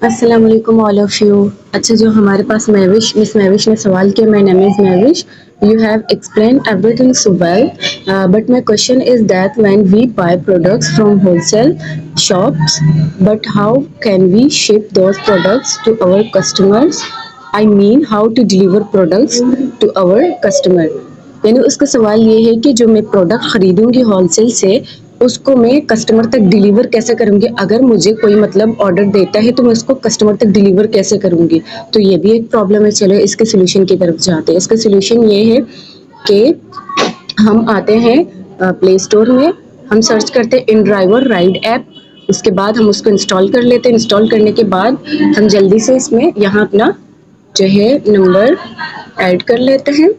السلام علیکم all of you. اچھا جو ہمارے پاس مس مہوش نے سوال کیا. مائی نیم از Mehwish. You have explained everything so well, but my question is that when we buy products from wholesale shops, but how can we ship those products to our customers? I mean, how to deliver products to our customer. یعنی اس کا سوال یہ ہے کہ جو میں product خریدوں گی ہول سیل سے اس کو میں کسٹمر تک ڈیلیور کیسے کروں گی. اگر مجھے کوئی مطلب آرڈر دیتا ہے تو میں اس کو کسٹمر تک ڈیلیور کیسے کروں گی. تو یہ بھی ایک پرابلم ہے. چلو اس کے سولوشن کی طرف جاتے ہیں. اس کا سولوشن یہ ہے کہ ہم آتے ہیں پلے اسٹور میں, ہم سرچ کرتے ہیں ان ڈرائیور رائڈ ایپ. اس کے بعد ہم اس کو انسٹال کر لیتے ہیں. انسٹال کرنے کے بعد ہم جلدی سے اس میں یہاں اپنا جو ہے نمبر ایڈ کر لیتے ہیں.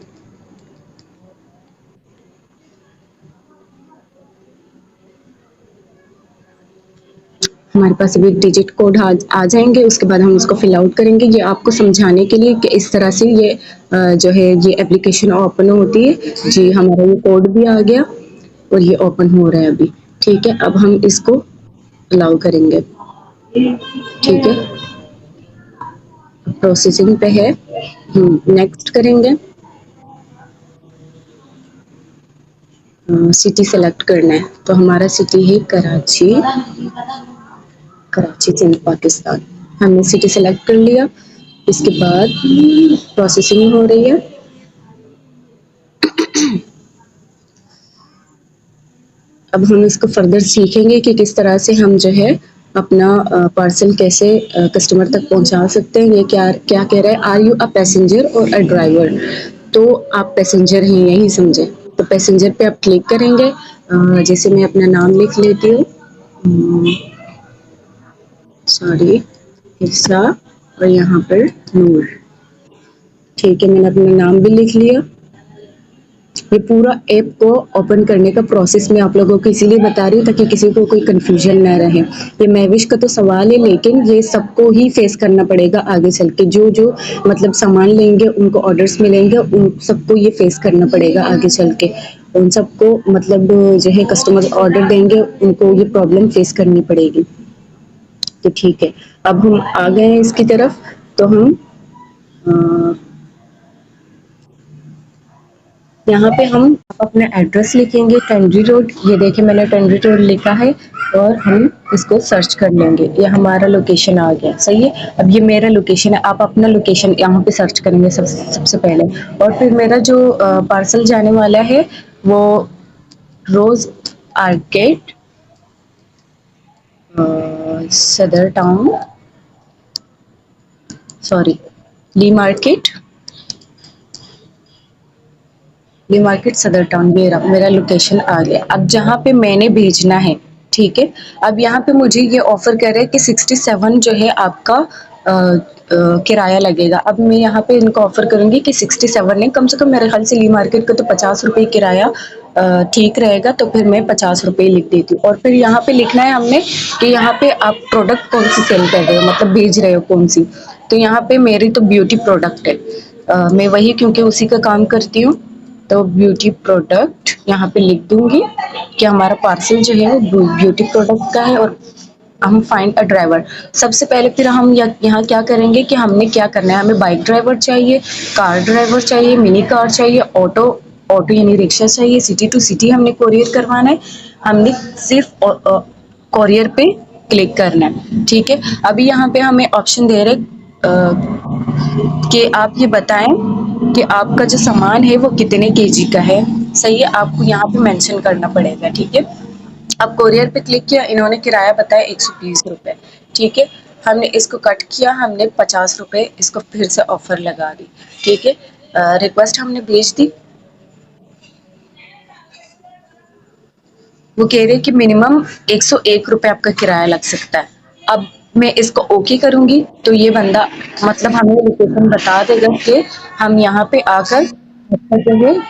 ہمارے پاس ابھی ڈیجٹ کوڈ آ جائیں گے. اس کے بعد ہم اس کو فل آؤٹ کریں گے. یہ آپ کو سمجھانے کے لیے کہ اس طرح سے یہ جو ہے یہ اپلیکیشن اوپن ہوتی ہے. جی ہمارا یہ کوڈ بھی آ گیا اور یہ اوپن ہو رہا ہے ابھی. ٹھیک ہے, اب ہم اس کو الاؤ کریں گے. ٹھیک ہے, پروسیسنگ پہ ہے. نیکسٹ کریں گے. سٹی سلیکٹ کرنا ہے تو ہمارا سٹی ہے کراچی. کراچی سندھ پاکستان. ہم نے سٹی سلیکٹ کر لیا. اس کے بعد پروسیسنگ ہو رہی ہے. اب ہم اس کو فردر سیکھیں گے کہ کس طرح سے ہم جو ہے اپنا پارسل کیسے کسٹمر تک پہنچا سکتے ہیں. یہ کیا کہہ رہا ہے, آر یو اے پیسنجر اور اے ڈرائیور. تو آپ پیسنجر ہیں یہی سمجھیں. تو پیسنجر پہ آپ کلک کریں گے. جیسے میں اپنا نام لکھ لیتی ہوں, سوری حصہ, اور یہاں پر نور. ٹھیک ہے, میں نے اپنا نام بھی لکھ لیا. یہ پورا ایپ کو اوپن کرنے کا پروسیس میں آپ لوگوں کو اسی لیے بتا رہی ہوں تاکہ کسی کو کوئی کنفیوژن نہ رہے. یہ مہوش کا تو سوال ہے لیکن یہ سب کو ہی فیس کرنا پڑے گا آگے چل کے. جو مطلب سامان لیں گے, ان کو آرڈرس ملیں گے, ان سب کو یہ فیس کرنا پڑے گا آگے چل کے. ان سب کو مطلب جو ہے کسٹمر آرڈر دیں گے ان کو یہ پرابلم فیس کرنی پڑے گی. تو ٹھیک ہے, اب ہم آ گئے ہیں اس کی طرف. تو ہم یہاں پہ ہم اپنا ایڈریس لکھیں گے, ٹنڈی روڈ. یہ دیکھیں میں نے ٹنڈی روڈ لکھا ہے. اور ہم اس کو سرچ کر لیں گے. یہ ہمارا لوکیشن آ گیا. صحیح ہے, اب یہ میرا لوکیشن ہے. آپ اپنا لوکیشن یہاں پہ سرچ کریں گے سب سے پہلے. اور پھر میرا جو پارسل جانے والا ہے وہ روز آرکیٹ, صدر ٹاؤن, سوری لی مارکیٹ, یہ مارکیٹ صدر ٹاؤن. میرا لوکیشن آ گیا. اب جہاں پہ میں نے بھیجنا ہے, ٹھیک ہے, اب یہاں پہ مجھے یہ آفر کر رہے کہ 67 جو ہے آپ کا کرایہ لگے گا. اب میں یہاں پہ ان کو آفر کروں گی کہ 67 نہیں, کم سے کم میرے خیال سے لی مارکیٹ کا تو 50 روپے کرایہ ٹھیک رہے گا. تو پھر میں 50 روپے لکھ دیتی ہوں. اور پھر یہاں پہ لکھنا ہے ہم نے کہ یہاں پہ آپ پروڈکٹ کون سی سیل کر رہے ہو, مطلب بھیج رہے ہو کون سی. تو یہاں پہ میری تو بیوٹی پروڈکٹ ہے. میں وہی کیونکہ اسی کا کام کرتی ہوں تو بیوٹی پروڈکٹ یہاں پہ لکھ دوں گی کہ ہمارا پارسل جو ہے وہ بیوٹی پروڈکٹ کا ہے. اور ہم فائنڈ اے ڈرائیور. سب سے پہلے پھر ہم یہاں کیا کریں گے کہ ہم نے کیا کرنا ہے. ہمیں بائک ڈرائیور چاہیے, کار ڈرائیور چاہیے, منی کار چاہیے, آٹو یعنی رکشا چاہیے. سٹی ٹو سٹی ہم نے کوریئر کروانا ہے. ہم نے صرف کوریئر پہ کلک کرنا ہے. ٹھیک ہے, ابھی یہاں پہ ہمیں آپشن دے رہے کہ آپ یہ بتائیں کہ آپ کا جو سامان ہے وہ کتنے کے جی کا ہے. صحیح ہے, آپ کو یہاں پہ مینشن کرنا پڑے گا. ٹھیک ہے, اب کوریئر پہ کلک کیا, انہوں نے کرایہ بتایا 120 روپے. ٹھیک ہے, ہم نے اس کو کٹ کیا, ہم نے 50 روپے اس کو پھر سے آفر لگا دی. ٹھیک ہے, ریکویسٹ ہم نے بھیج دی. وہ کہہ رہے کہ منیمم 101 روپے آپ کا کرایہ لگ سکتا ہے. اب میں اس کو اوکے کروں گی تو یہ بندہ مطلب ہمیں لوکیشن بتا دے گا کہ ہم یہاں پہ آ کر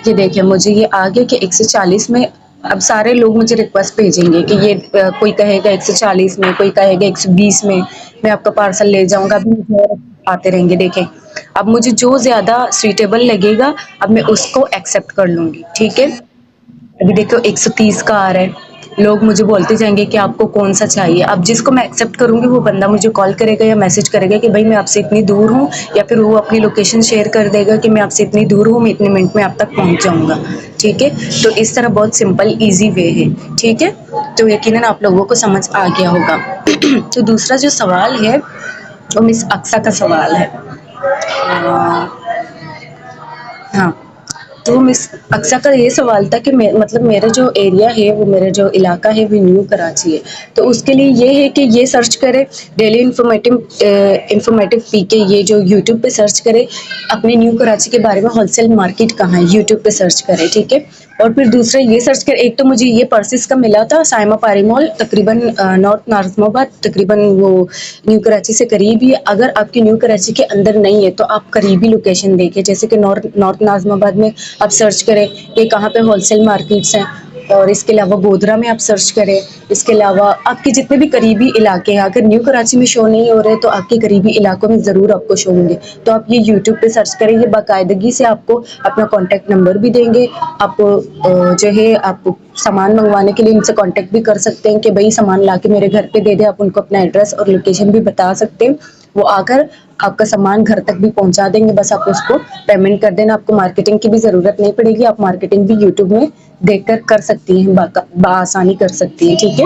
یہ دیکھیں مجھے یہ آگے کہ 140 میں. اب سارے لوگ مجھے ریکویسٹ بھیجیں گے کہ یہ کوئی کہے گا 140 میں, کوئی کہے گا 120 میں آپ کا پارسل لے جاؤں گا. ابھی مجھے آتے رہیں گے. دیکھیں اب مجھے جو زیادہ سویٹیبل لگے گا اب میں اس کو ایکسپٹ کر لوں گی. ٹھیک ہے, ابھی دیکھو 130 کا آ رہا ہے. لوگ مجھے بولتے جائیں گے کہ آپ کو کون سا چاہیے. اب جس کو میں ایکسیپٹ کروں گی وہ بندہ مجھے کال کرے گا یا میسج کرے گا کہ بھائی میں آپ سے اتنی دور ہوں, یا پھر وہ اپنی لوکیشن شیئر کر دے گا کہ میں آپ سے اتنی دور ہوں, میں اتنے منٹ میں آپ تک پہنچ جاؤں گا. ٹھیک ہے, تو اس طرح بہت سمپل ایزی وے ہے. ٹھیک ہے, تو یقیناً آپ لوگوں کو سمجھ آ گیا ہوگا. تو دوسرا جو سوال ہے وہ مس اقصیٰ کا سوال ہے. ہاں, تو مس اقصیٰ کا یہ سوال تھا کہ مطلب میرا جو ایریا ہے, وہ میرا جو علاقہ ہے وہ نیو کراچی ہے. تو اس کے لیے یہ ہے کہ یہ سرچ کرے ڈیلی انفارمیٹو پی کے, یہ جو یوٹیوب پہ سرچ کرے اپنے نیو کراچی کے بارے میں, ہول سیل مارکیٹ کہاں ہے یوٹیوب پہ سرچ کرے. ٹھیک ہے, اور پھر دوسرا یہ سرچ کرے, ایک تو مجھے یہ پرسس کا ملا تھا سائما پاری مال, تقریباً نارتھ نازم آباد, تقریباً وہ نیو کراچی سے قریب ہی. اگر آپ کی نیو کراچی کے اندر نہیں ہے تو آپ قریبی لوکیشن دیکھیں, جیسے کہ نارتھ نازم آباد میں آپ سرچ کریں کہ کہاں پہ ہول سیل مارکیٹس ہیں, اور اس کے علاوہ گودرا میں آپ سرچ کریں. اس کے علاوہ آپ کے جتنے بھی قریبی علاقے ہیں, اگر نیو کراچی میں شو نہیں ہو رہے تو آپ کے قریبی علاقوں میں ضرور آپ کو شو ہوں گے. تو آپ یہ یوٹیوب پہ سرچ کریں, یہ باقاعدگی سے آپ کو اپنا کانٹیکٹ نمبر بھی دیں گے. آپ جو ہے آپ سامان منگوانے کے لیے ان سے کانٹیکٹ بھی کر سکتے ہیں کہ بھائی سامان لا کے میرے گھر پہ دے دیں. آپ ان کو اپنا ایڈریس اور لوکیشن بھی بتا سکتے ہیں, وہ آ کر آپ کا سامان گھر تک بھی پہنچا دیں گے. بس آپ اس کو پیمنٹ کر دینا, آپ کو مارکیٹنگ کی بھی ضرورت نہیں پڑے گی. آپ مارکیٹنگ بھی یوٹیوب میں دیکھ کر کر سکتی ہیں, بآسانی کر سکتی ہیں. ٹھیک ہے,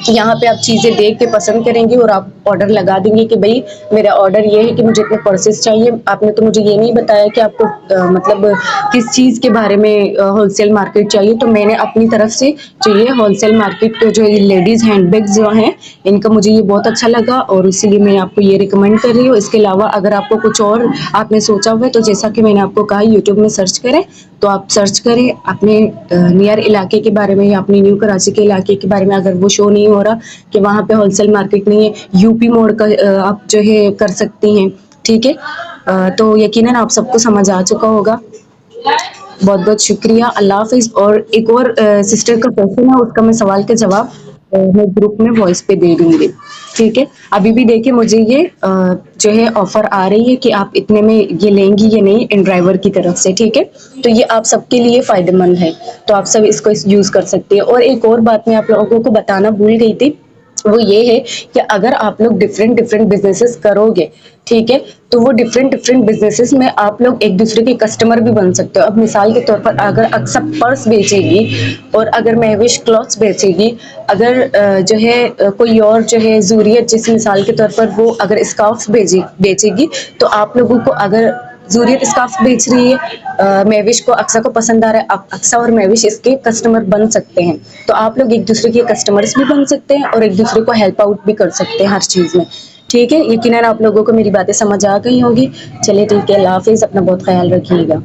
یہاں پہ آپ چیزیں دیکھ کے پسند کریں گے اور آپ آرڈر لگا دیں گے کہ بھائی میرا آرڈر یہ ہے کہ مجھے اتنے پرسز چاہیے. آپ نے تو مجھے یہ نہیں بتایا کہ آپ کو مطلب کس چیز کے بارے میں ہول سیل مارکیٹ چاہیے, تو میں نے اپنی طرف سے جو یہ ہول سیل مارکیٹ جو لیڈیز ہینڈ بیگز جو ہیں ان کا مجھے یہ بہت اچھا لگا, اور اسی لیے میں آپ کو یہ ریکمینڈ کر رہی ہوں. اس کے علاوہ اگر آپ کو کچھ اور آپ نے سوچا ہوا ہے تو جیسا کہ میں نے آپ کو کہا یوٹیوب میں سرچ کریں, تو آپ سرچ کریں اپنے نیئر علاقے کے بارے میں یا اپنی نیو کراچی کے علاقے کے بارے میں. اگر وہ شو نہیں ہو رہا کہ وہاں پہ ہول سیل مارکیٹ نہیں ہے, یو پی موڑ کا آپ جو ہے کر سکتی ہیں. ٹھیک ہے, تو یقیناً آپ سب کو سمجھ آ چکا ہوگا. بہت بہت شکریہ, اللہ حافظ. اور ایک اور سسٹر کا کوشچن ہے, اس کا میں سوال کا جواب میں گروپ میں وائس پہ دے دوں گی. ٹھیک ہے, ابھی بھی دیکھیں مجھے یہ جو ہے آفر آ رہی ہے کہ آپ اتنے میں یہ لیں گی یا نہیں ان ڈرائیور کی طرف سے. ٹھیک ہے, تو یہ آپ سب کے لیے فائدہ مند ہے, تو آپ سب اس کو یوز کر سکتے ہیں. اور ایک اور بات میں آپ لوگوں کو بتانا بھول گئی تھی, وہ یہ ہے کہ اگر آپ لوگ ڈفرینٹ بزنسز کرو گے, ٹھیک ہے, تو وہ ڈفرینٹ بزنسز میں آپ لوگ ایک دوسرے کے کسٹمر بھی بن سکتے ہو. اب مثال کے طور پر اگر اکثر پرس بیچے گی اور اگر مہوش کلوتھس بیچے گی, اگر جو ہے کوئی اور جو ہے زوریت جیسے مثال کے طور پر وہ اگر اسکارف بیچے گی, تو آپ لوگوں کو اگر زوریت اسکارف بیچ رہی ہے, مہوش کو اقصیٰ کو پسند آ رہا ہے, اقصیٰ اور مہوش اس کے کسٹمر بن سکتے ہیں. تو آپ لوگ ایک دوسرے کے کسٹمرز بھی بن سکتے ہیں اور ایک دوسرے کو ہیلپ آؤٹ بھی کر سکتے ہیں ہر چیز میں. ٹھیک ہے, یقیناً آپ لوگوں کو میری باتیں سمجھ آ گئی ہوگی. چلیے ٹھیک ہے, اللہ حافظ, اپنا بہت خیال رکھیے گا.